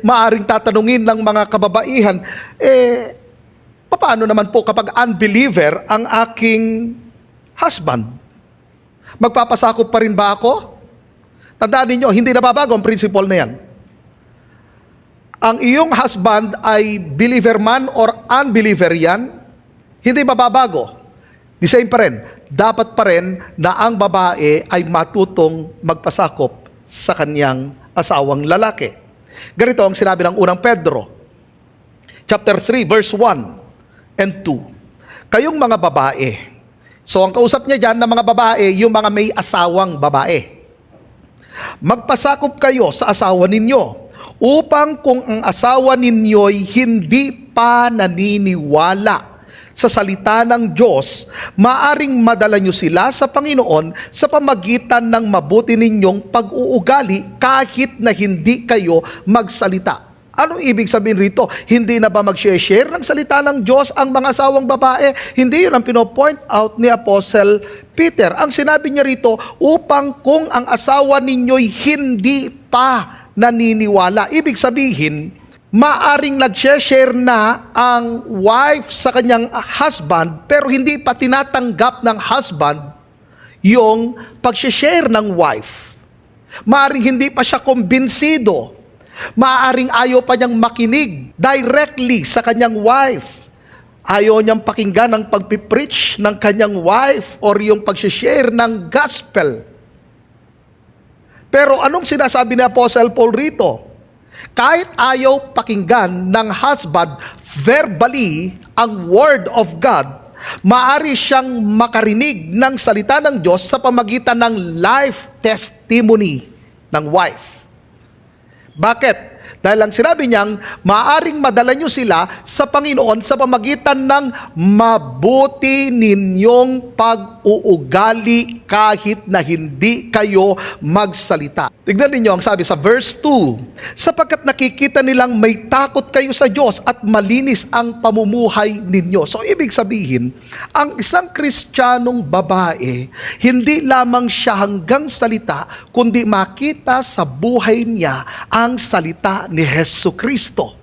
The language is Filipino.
Maaring tatanungin ng mga kababaihan, paano naman po kapag unbeliever ang aking husband? Magpapasakop pa rin ba ako? Tandaan ninyo, hindi nababago ang principle na yan. Ang iyong husband ay believer man or unbeliever yan, hindi mababago. The same pa rin. Dapat pa rin na ang babae ay matutong magpasakop sa kanyang asawang lalaki. Ganito ang sinabi ng unang Pedro, chapter 3, verse 1 and 2. Kayong mga babae. So ang kausap niya dyan ng mga babae, yung mga may asawang babae. Magpasakop kayo sa asawa ninyo, upang kung ang asawa ninyo'y hindi pa naniniwala sa salita ng Diyos, maaring madala nyo sila sa Panginoon sa pamagitan ng mabuti ninyong pag-uugali kahit na hindi kayo magsalita. Anong ibig sabihin rito? Hindi na ba mag-share ng salita ng Diyos ang mga asawang babae? Hindi yun ang pinopoint out ni Apostle Peter. Ang sinabi niya rito, upang kung ang asawa ninyo'y hindi pa naniniwala. Ibig sabihin, maaring nag-share na ang wife sa kanyang husband pero hindi pa tinatanggap ng husband yung pag-share ng wife. Maaring hindi pa siya kumbinsido. Maaring ayaw pa niyang makinig directly sa kanyang wife. Ayaw niyang pakinggan ang pagpipreach ng kanyang wife or yung pag-share ng gospel. Pero anong sinasabi ni Apostle Paul rito? Kahit ayaw pakinggan ng husband verbally ang word of God, maaari siyang makarinig ng salita ng Diyos sa pamagitan ng life testimony ng wife. Bakit? Dahil ang sinabi niyang, maaring madala niyo sila sa Panginoon sa pamagitan ng mabuti ninyong pag-uugali kahit na hindi kayo magsalita. Tignan ninyo ang sabi sa verse 2, sapagkat nakikita nilang may takot kayo sa Diyos at malinis ang pamumuhay ninyo. So ibig sabihin, ang isang Kristiyanong babae, hindi lamang siya hanggang salita, kundi makita sa buhay niya ang salita ni Jesucristo.